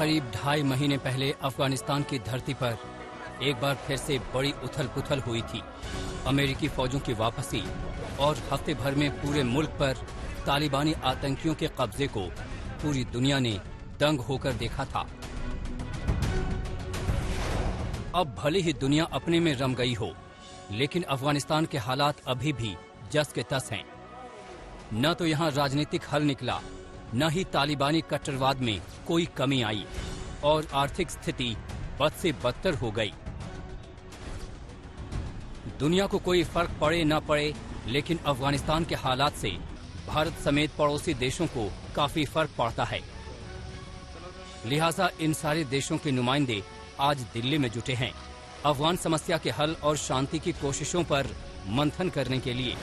करीब 2.5 महीने पहले अफगानिस्तान की धरती पर एक बार फिर से बड़ी उथल-पुथल हुई थी। अमेरिकी फौजों की वापसी और हफ्ते भर में पूरे मुल्क पर तालिबानी आतंकियों के कब्जे को पूरी दुनिया ने दंग होकर देखा था। अब भले ही दुनिया अपने में रम गई हो, लेकिन अफगानिस्तान के हालात अभी भी जस के तस हैं। न तो यहाँ राजनीतिक हल निकला, न ही तालिबानी कट्टरवाद में कोई कमी आई और आर्थिक स्थिति बद से बदतर हो गई। दुनिया को कोई फर्क पड़े न पड़े, लेकिन अफगानिस्तान के हालात से भारत समेत पड़ोसी देशों को काफी फर्क पड़ता है। लिहाजा इन सारे देशों के नुमाइंदे आज दिल्ली में जुटे हैं अफगान समस्या के हल और शांति की कोशिशों पर मंथन करने के लिए।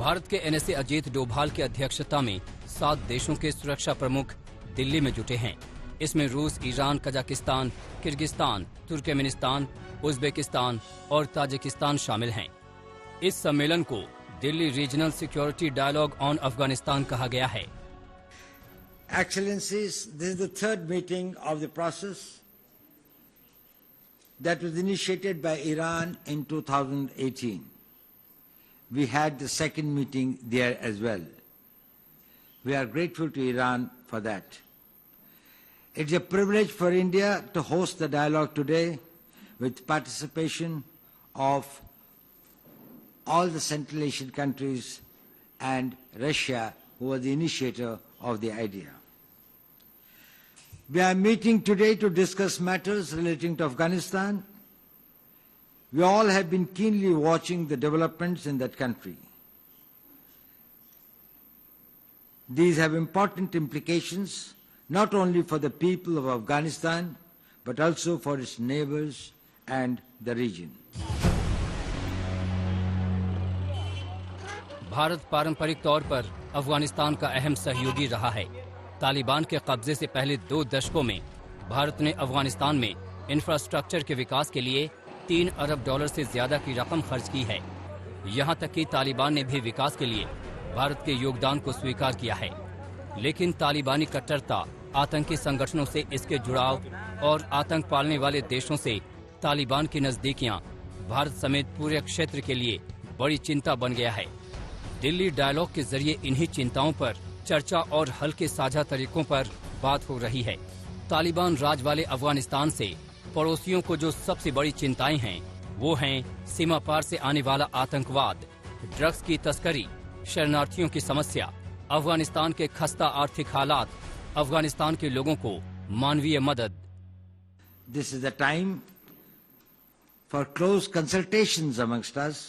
भारत के एनएसए अजीत डोभाल की अध्यक्षता में 7 देशों के सुरक्षा प्रमुख दिल्ली में जुटे हैं। इसमें रूस, Iran, Kazakhstan, Kyrgyzstan, Turkmenistan, Uzbekistan और ताजिकिस्तान शामिल हैं। इस सम्मेलन को Delhi regional security dialogue on Afghanistan कहा गया है। Excellencies, this is the 3rd meeting of the process that was initiated by Iran in 2018. We had the 2nd meeting there as well. We are grateful to Iran for that. It's a privilege for India to host the dialogue today with participation of all the Central Asian countries and Russia, who was the initiator of the idea. We are meeting today to discuss matters relating to Afghanistan. We all have been keenly watching the developments in that country. These have important implications not only for the people of Afghanistan, but also for its neighbors and the region. Bharat पारंपरिक तौर पर अफगानिस्तान का अहम सहयोगी रहा है। तालिबान के कब्जे से पहले 2 दशकों में भारत ने अफगानिस्तान में इंफ्रास्ट्रक्चर के विकास के लिए $3 अरब से ज्यादा की रकम खर्च की है। यहाँ तक कि तालिबान ने भी विकास के लिए भारत के योगदान को स्वीकार किया है। लेकिन तालिबानी कट्टरता, आतंकी संगठनों से इसके जुड़ाव और आतंक पालने वाले देशों से तालिबान की नजदीकियां भारत समेत पूरे क्षेत्र के लिए बड़ी चिंता बन गया है। दिल्ली डायलॉग के जरिए इन्हीं चिंताओं पर चर्चा और हल के साझा तरीकों पर बात हो रही है। तालिबान राज वाले अफगानिस्तान से पड़ोसियों को जो सबसे बड़ी चिंताएं हैं, वो हैं सीमा पार से आने वाला आतंकवाद, ड्रग्स की तस्करी, शरणार्थियों की समस्या, अफगानिस्तान के खस्ता आर्थिक हालात, अफगानिस्तान के लोगों को मानवीय मदद। This is the time for close consultations amongst us,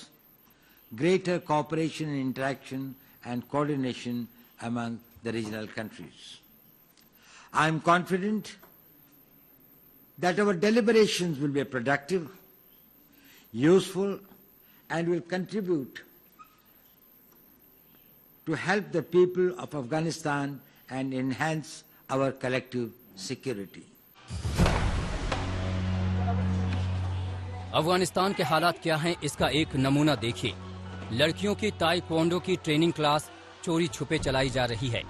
greater cooperation and interaction and coordination among the regional countries. I am confident that our deliberations will be productive, useful, and will contribute to help the people of Afghanistan and enhance our collective security. Afghanistan के हालात क्या हैं, इसका एक नमूना देखिए। लड़कियों की ताइक्वांडो की ट्रेनिंग क्लास चोरी छुपे चलाई जा रही है,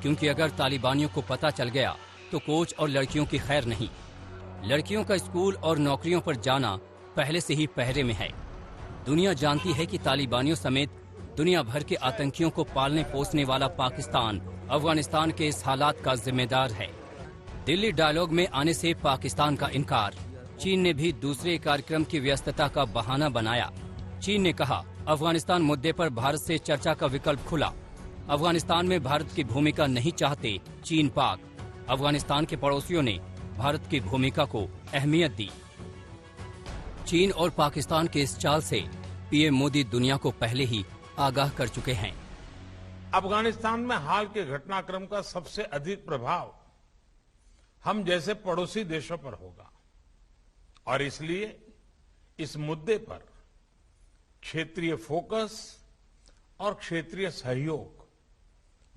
क्योंकि अगर तालिबानियों को पता चल गया तो कोच और लड़कियों की खैर नहीं। लड़कियों का स्कूल और नौकरियों पर जाना पहले से ही पहरे में है। दुनिया जानती है कि तालिबानियों समेत दुनिया भर के आतंकियों को पालने पोसने वाला पाकिस्तान अफगानिस्तान के इस हालात का जिम्मेदार है। दिल्ली डायलॉग में आने से पाकिस्तान का इनकार। चीन ने भी दूसरे कार्यक्रम की व्यस्तता का बहाना बनाया। चीन ने कहा, अफगानिस्तान मुद्दे पर भारत से चर्चा का विकल्प खुला। अफगानिस्तान में भारत की भूमिका नहीं चाहते चीन पाक। अफगानिस्तान के पड़ोसियों ने भारत की भूमिका को अहमियत दी। चीन और पाकिस्तान के इस चाल से पीएम मोदी दुनिया को पहले ही आगाह कर चुके हैं। अफगानिस्तान में हाल के घटनाक्रम का सबसे अधिक प्रभाव हम जैसे पड़ोसी देशों पर होगा और इसलिए इस मुद्दे पर क्षेत्रीय फोकस और क्षेत्रीय सहयोग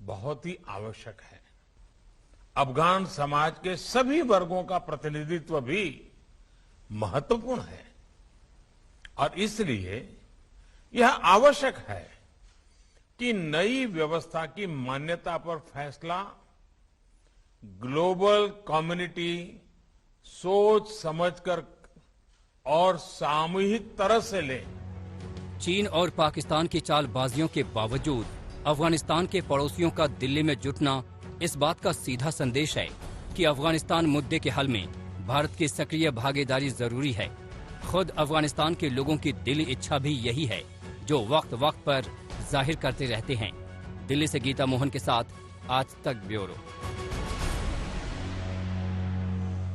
बहुत ही आवश्यक है। अफगान समाज के सभी वर्गों का प्रतिनिधित्व भी महत्वपूर्ण है और इसलिए यह आवश्यक है कि नई व्यवस्था की मान्यता पर फैसला ग्लोबल कम्युनिटी सोच समझकर और सामूहिक तरह से ले। चीन और पाकिस्तान की चालबाजियों के बावजूद अफगानिस्तान के पड़ोसियों का दिल्ली में जुटना इस बात का सीधा संदेश है कि अफगानिस्तान मुद्दे के हल में भारत की सक्रिय भागीदारी जरूरी है। खुद अफगानिस्तान के लोगों की दिली इच्छा भी यही है, जो वक्त वक्त पर जाहिर करते रहते हैं। दिल्ली से गीता मोहन के साथ आज तक ब्यूरो।